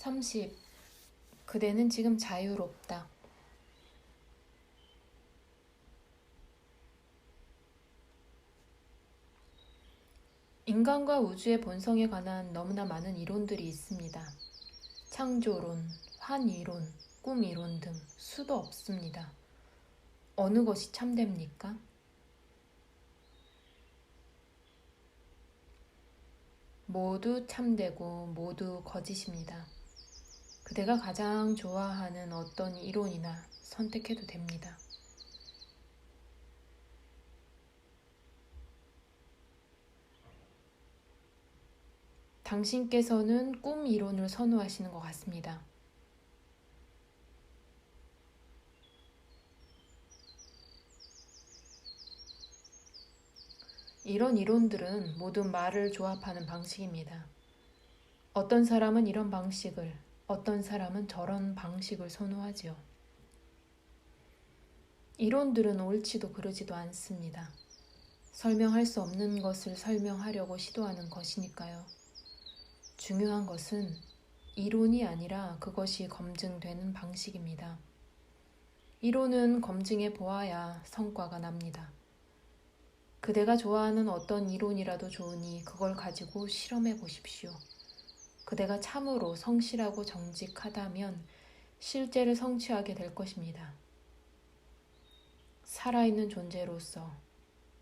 30. 그대는 지금 자유롭다. 인간과 우주의 본성에 관한 너무나 많은 이론들이 있습니다. 창조론, 환이론, 꿈이론 등 수도 없습니다. 어느 것이 참됩니까? 모두 참되고 모두 거짓입니다. 그대가 가장 좋아하는 어떤 이론이나 선택해도 됩니다. 당신께서는 꿈 이론을 선호하시는 것 같습니다. 이런 이론들은 모두 말을 조합하는 방식입니다. 어떤 사람은 이런 방식을, 어떤 사람은 저런 방식을 선호하지요. 이론들은 옳지도 그르지도 않습니다. 설명할 수 없는 것을 설명하려고 시도하는 것이니까요. 중요한 것은 이론이 아니라 그것이 검증되는 방식입니다. 이론은 검증해 보아야 성과가 납니다. 그대가 좋아하는 어떤 이론이라도 좋으니 그걸 가지고 실험해 보십시오. 그대가 참으로 성실하고 정직하다면 실제를 성취하게 될 것입니다. 살아있는 존재로서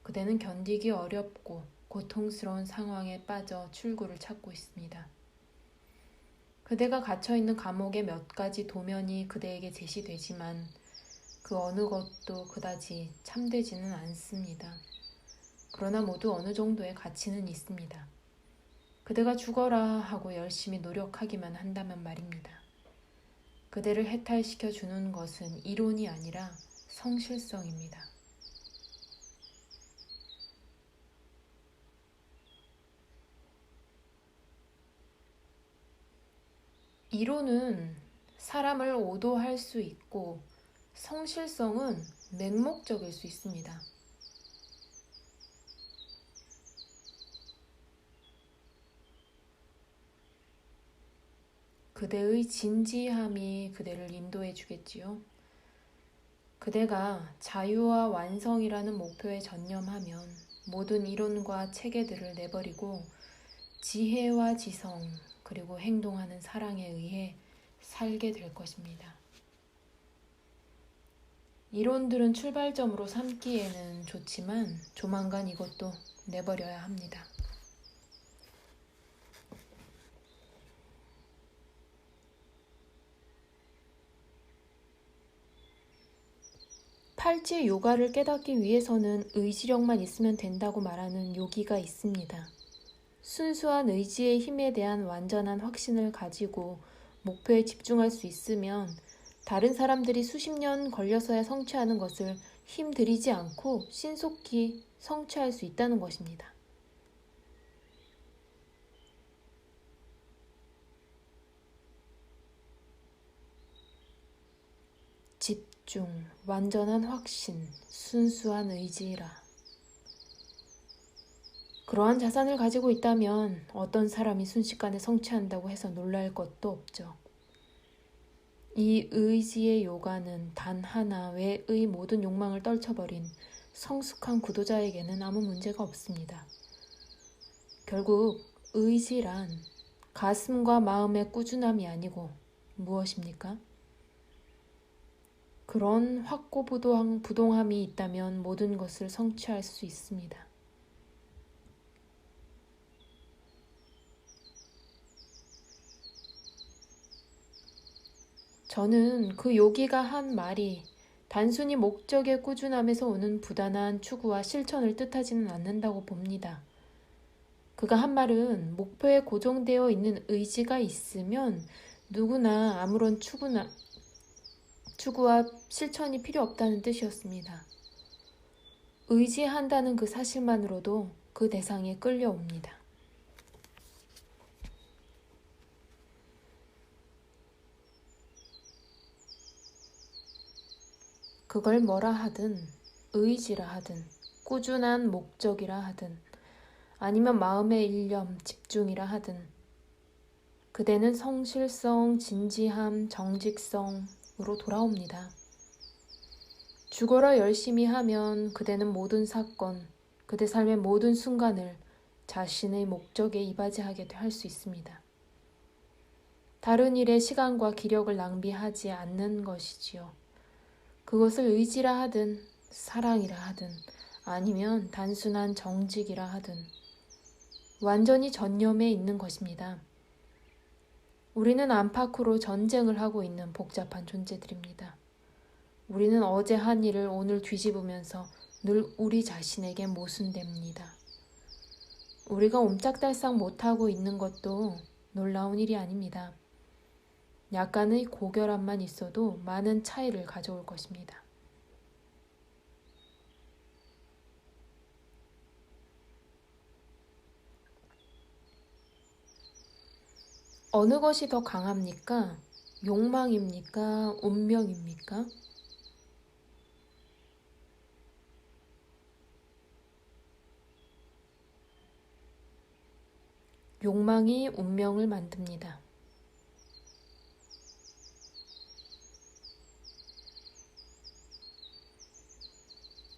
그대는 견디기 어렵고 고통스러운 상황에 빠져 출구를 찾고 있습니다. 그대가 갇혀있는 감옥의 몇 가지 도면이 그대에게 제시되지만 그 어느 것도 그다지 참되지는 않습니다. 그러나 모두 어느 정도의 가치는 있습니다. 그대가 죽어라 하고 열심히 노력하기만 한다면 말입니다. 그대를 해탈시켜 주는 것은 이론이 아니라 성실성입니다. 이론은 사람을 오도할 수 있고 성실성은 맹목적일 수 있습니다. 그대의 진지함이 그대를 인도해 주겠지요. 그대가 자유와 완성이라는 목표에 전념하면 모든 이론과 체계들을 내버리고 지혜와 지성 그리고 행동하는 사랑에 의해 살게 될 것입니다. 이론들은 출발점으로 삼기에는 좋지만 조만간 이것도 내버려야 합니다. 팔찌 요가를 깨닫기 위해서는 의지력만 있으면 된다고 말하는 요기가 있습니다. 순수한 의지의 힘에 대한 완전한 확신을 가지고 목표에 집중할 수 있으면 다른 사람들이 수십 년 걸려서야 성취하는 것을 힘 들이지 않고 신속히 성취할 수 있다는 것입니다. 집중, 완전한 확신, 순수한 의지라. 그러한 자산을 가지고 있다면 어떤 사람이 순식간에 성취한다고 해서 놀랄 것도 없죠. 이 의지의 요가는 단 하나 외의 모든 욕망을 떨쳐버린 성숙한 구도자에게는 아무 문제가 없습니다. 결국 의지란 가슴과 마음의 꾸준함이 아니고 무엇입니까? 그런 확고부동함이 있다면 모든 것을 성취할 수 있습니다. 저는 그 요기가 한 말이 단순히 목적의 꾸준함에서 오는 부단한 추구와 실천을 뜻하지는 않는다고 봅니다. 그가 한 말은 목표에 고정되어 있는 의지가 있으면 누구나 아무런 추구와 실천이 필요 없다는 뜻이었습니다. 의지한다는 그 사실만으로도 그 대상에 끌려옵니다. 그걸 뭐라 하든, 의지라 하든, 꾸준한 목적이라 하든, 아니면 마음의 일념, 집중이라 하든, 그대는 성실성, 진지함, 정직성으로 돌아옵니다. 죽어라 열심히 하면 그대는 모든 사건, 그대 삶의 모든 순간을 자신의 목적에 이바지하게 할 수 있습니다. 다른 일에 시간과 기력을 낭비하지 않는 것이지요. 그것을 의지라 하든 사랑이라 하든 아니면 단순한 정직이라 하든 완전히 전념해 있는 것입니다. 우리는 안팎으로 전쟁을 하고 있는 복잡한 존재들입니다. 우리는 어제 한 일을 오늘 뒤집으면서 늘 우리 자신에게 모순됩니다. 우리가 옴짝달싹 못하고 있는 것도 놀라운 일이 아닙니다. 약간의 고결함만 있어도 많은 차이를 가져올 것입니다. 어느 것이 더 강합니까? 욕망입니까? 운명입니까? 욕망이 운명을 만듭니다.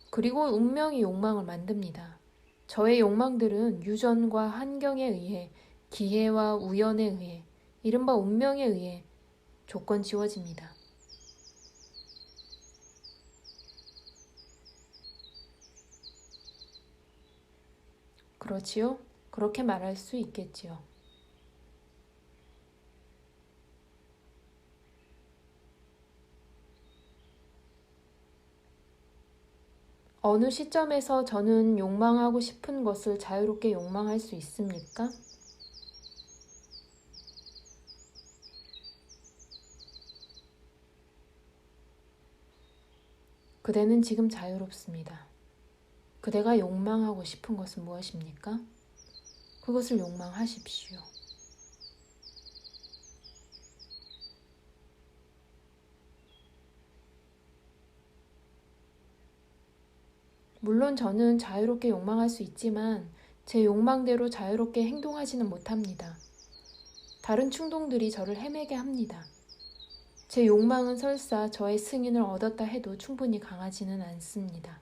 그리고 운명이 욕망을 만듭니다. 저의 욕망들은 유전과 환경에 의해, 기회와 우연에 의해, 이른바 운명에 의해 조건 지워집니다. 그렇지요? 그렇게 말할 수 있겠지요. 어느 시점에서 저는 욕망하고 싶은 것을 자유롭게 욕망할 수 있습니까? 그대는 지금 자유롭습니다. 그대가 욕망하고 싶은 것은 무엇입니까? 그것을 욕망하십시오. 물론 저는 자유롭게 욕망할 수 있지만 제 욕망대로 자유롭게 행동하지는 못합니다. 다른 충동들이 저를 헤매게 합니다. 제 욕망은 설사 저의 승인을 얻었다 해도 충분히 강하지는 않습니다.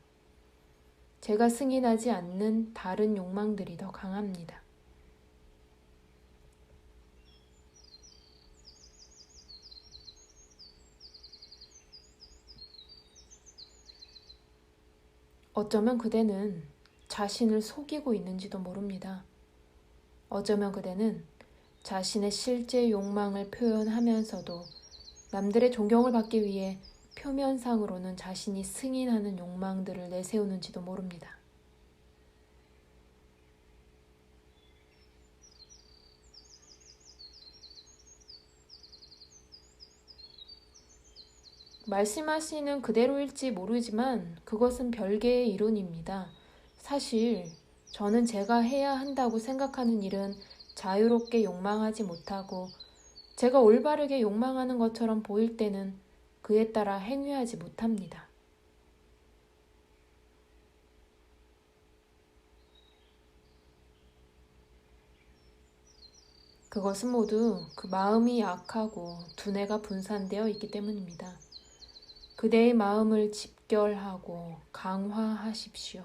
제가 승인하지 않는 다른 욕망들이 더 강합니다. 어쩌면 그대는 자신을 속이고 있는지도 모릅니다. 어쩌면 그대는 자신의 실제 욕망을 표현하면서도 남들의 존경을 받기 위해 표면상으로는 자신이 승인하는 욕망들을 내세우는지도 모릅니다. 말씀하시는 그대로일지 모르지만 그것은 별개의 이론입니다. 사실 저는 제가 해야 한다고 생각하는 일은 자유롭게 욕망하지 못하고 제가 올바르게 욕망하는 것처럼 보일 때는 그에 따라 행위하지 못합니다. 그것은 모두 그 마음이 약하고 두뇌가 분산되어 있기 때문입니다. 그대의 마음을 집결하고 강화하십시오.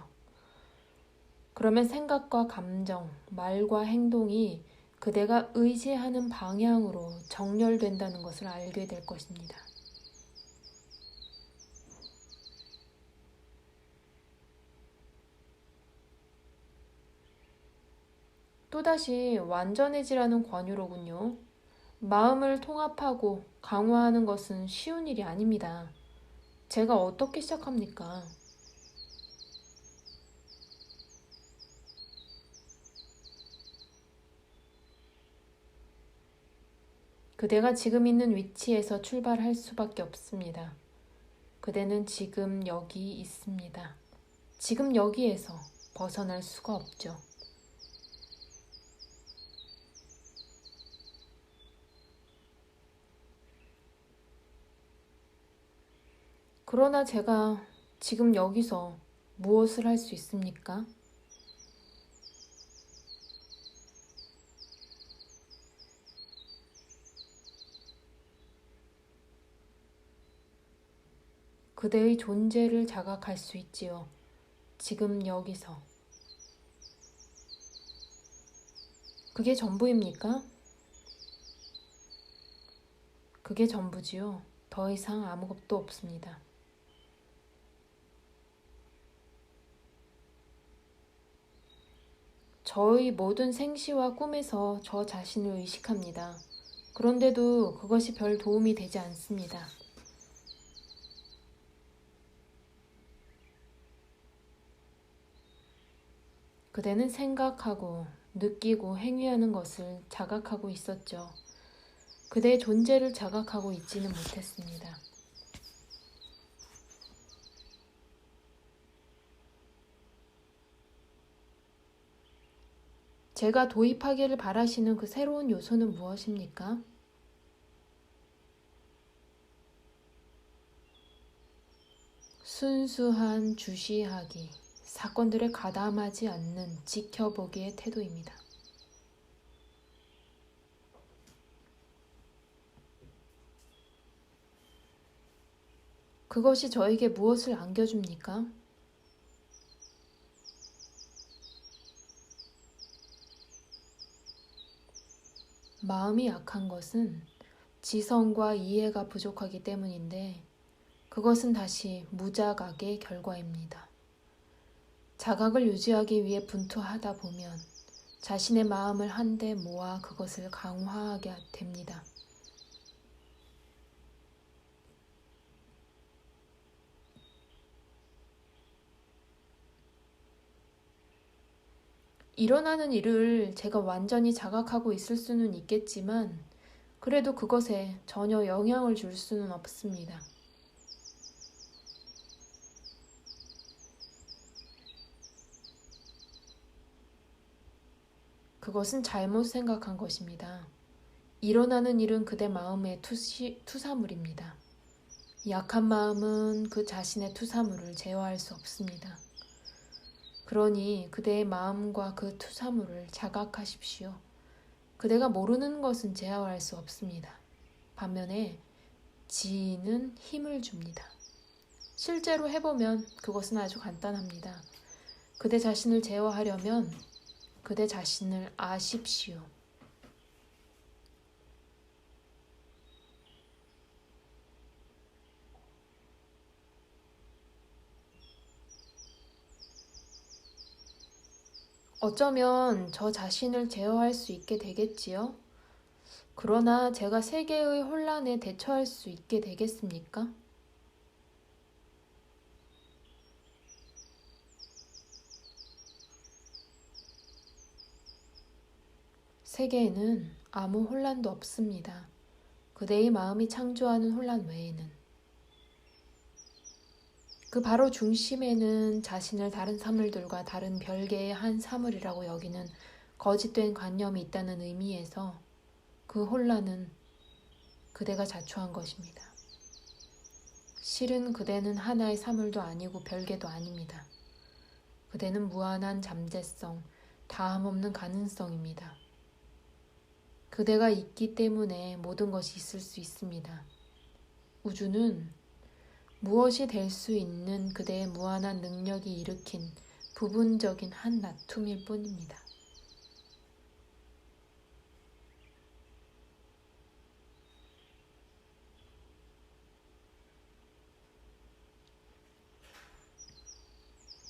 그러면 생각과 감정, 말과 행동이 그대가 의지하는 방향으로 정렬된다는 것을 알게 될 것입니다. 또다시 완전해지라는 권유로군요. 마음을 통합하고 강화하는 것은 쉬운 일이 아닙니다. 제가 어떻게 시작합니까? 그대가 지금 있는 위치에서 출발할 수밖에 없습니다. 그대는 지금 여기 있습니다. 지금 여기에서 벗어날 수가 없죠. 그러나 제가 지금 여기서 무엇을 할 수 있습니까? 그대의 존재를 자각할 수 있지요. 지금 여기서. 그게 전부입니까? 그게 전부지요. 더 이상 아무것도 없습니다. 저의 모든 생시와 꿈에서 저 자신을 의식합니다. 그런데도 그것이 별 도움이 되지 않습니다. 그대는 생각하고 느끼고 행위하는 것을 자각하고 있었죠. 그대의 존재를 자각하고 있지는 못했습니다. 제가 도입하기를 바라시는 그 새로운 요소는 무엇입니까? 순수한 주시하기, 사건들에 가담하지 않는 지켜보기의 태도입니다. 그것이 저에게 무엇을 안겨줍니까? 마음이 약한 것은 지성과 이해가 부족하기 때문인데 그것은 다시 무자각의 결과입니다. 자각을 유지하기 위해 분투하다 보면 자신의 마음을 한데 모아 그것을 강화하게 됩니다. 일어나는 일을 제가 완전히 자각하고 있을 수는 있겠지만 그래도 그것에 전혀 영향을 줄 수는 없습니다. 그것은 잘못 생각한 것입니다. 일어나는 일은 그대 마음의 투사물입니다. 약한 마음은 그 자신의 투사물을 제어할 수 없습니다. 그러니 그대의 마음과 그 투사물을 자각하십시오. 그대가 모르는 것은 제어할 수 없습니다. 반면에 지인은 힘을 줍니다. 실제로 해보면 그것은 아주 간단합니다. 그대 자신을 제어하려면 그대 자신을 아십시오. 어쩌면 저 자신을 제어할 수 있게 되겠지요? 그러나 제가 세계의 혼란에 대처할 수 있게 되겠습니까? 세계에는 아무 혼란도 없습니다. 그대의 마음이 창조하는 혼란 외에는. 그 바로 중심에는 자신을 다른 사물들과 다른 별개의 한 사물이라고 여기는 거짓된 관념이 있다는 의미에서 그 혼란은 그대가 자초한 것입니다. 실은 그대는 하나의 사물도 아니고 별개도 아닙니다. 그대는 무한한 잠재성, 다함없는 가능성입니다. 그대가 있기 때문에 모든 것이 있을 수 있습니다. 우주는 무엇이 될 수 있는 그대의 무한한 능력이 일으킨 부분적인 한 나툼일 뿐입니다.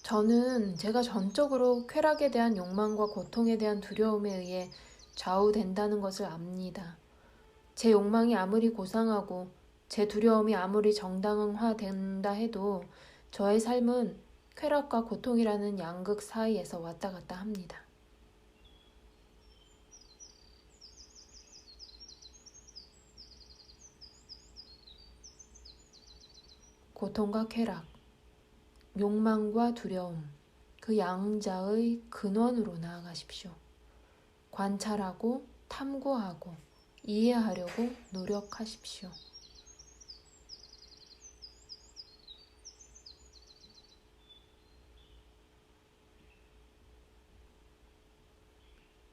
저는 제가 전적으로 쾌락에 대한 욕망과 고통에 대한 두려움에 의해 좌우된다는 것을 압니다. 제 욕망이 아무리 고상하고 제 두려움이 아무리 정당화된다 해도 저의 삶은 쾌락과 고통이라는 양극 사이에서 왔다 갔다 합니다. 고통과 쾌락, 욕망과 두려움, 그 양자의 근원으로 나아가십시오. 관찰하고 탐구하고 이해하려고 노력하십시오.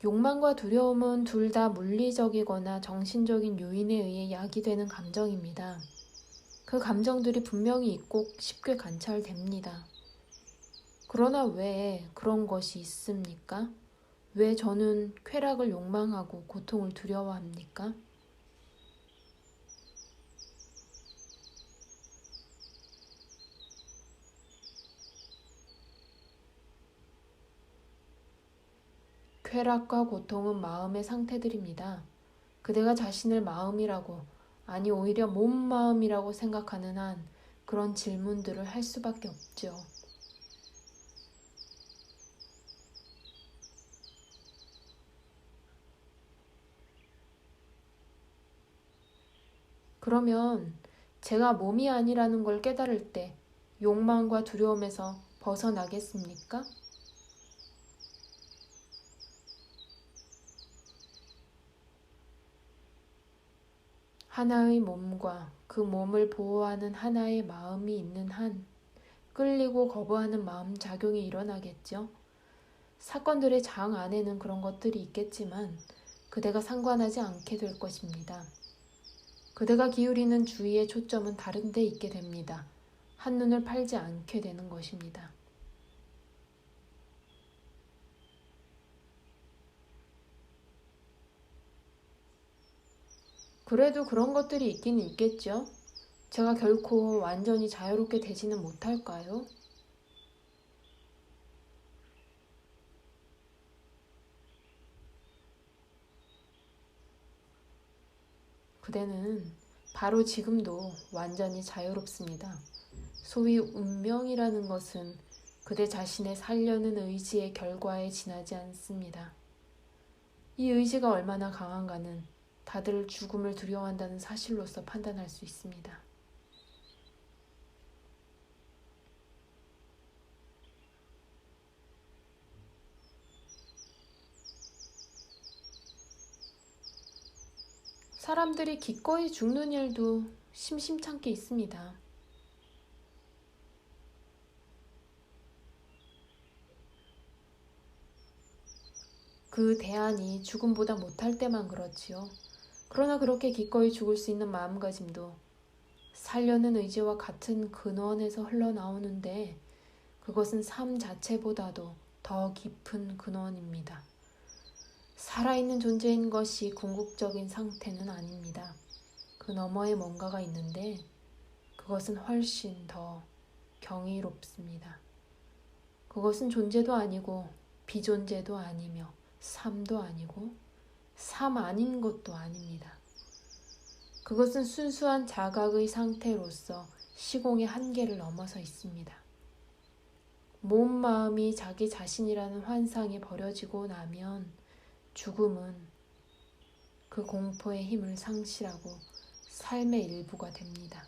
욕망과 두려움은 둘 다 물리적이거나 정신적인 요인에 의해 야기되는 감정입니다. 그 그 감정들이 분명히 있고 쉽게 관찰됩니다. 그러나 왜 그런 것이 있습니까? 왜 저는 쾌락을 욕망하고 고통을 두려워합니까? 쾌락과 고통은 마음의 상태들입니다. 그대가 자신을 마음이라고, 아니 오히려 몸 마음이라고 생각하는 한 그런 질문들을 할 수밖에 없죠. 그러면 제가 몸이 아니라는 걸 깨달을 때 욕망과 두려움에서 벗어나겠습니까? 하나의 몸과 그 몸을 보호하는 하나의 마음이 있는 한 끌리고 거부하는 마음 작용이 일어나겠죠. 사건들의 장 안에는 그런 것들이 있겠지만 그대가 상관하지 않게 될 것입니다. 그대가 기울이는 주의의 초점은 다른 데 있게 됩니다. 한눈을 팔지 않게 되는 것입니다. 그래도 그런 것들이 있긴 있겠죠. 제가 결코 완전히 자유롭게 되지는 못할까요? 그대는 바로 지금도 완전히 자유롭습니다. 소위 운명이라는 것은 그대 자신의 살려는 의지의 결과에 지나지 않습니다. 이 의지가 얼마나 강한가는 다들 죽음을 두려워한다는 사실로서 판단할 수 있습니다. 사람들이 기꺼이 죽는 일도 심심찮게 있습니다. 그 대안이 죽음보다 못할 때만 그렇지요. 그러나 그렇게 기꺼이 죽을 수 있는 마음가짐도 살려는 의지와 같은 근원에서 흘러나오는데 그것은 삶 자체보다도 더 깊은 근원입니다. 살아있는 존재인 것이 궁극적인 상태는 아닙니다. 그 너머에 뭔가가 있는데 그것은 훨씬 더 경이롭습니다. 그것은 존재도 아니고 비존재도 아니며 삶도 아니고 삶 아닌 것도 아닙니다. 그것은 순수한 자각의 상태로서 시공의 한계를 넘어서 있습니다. 몸, 마음이 자기 자신이라는 환상에 버려지고 나면 죽음은 그 공포의 힘을 상실하고 삶의 일부가 됩니다.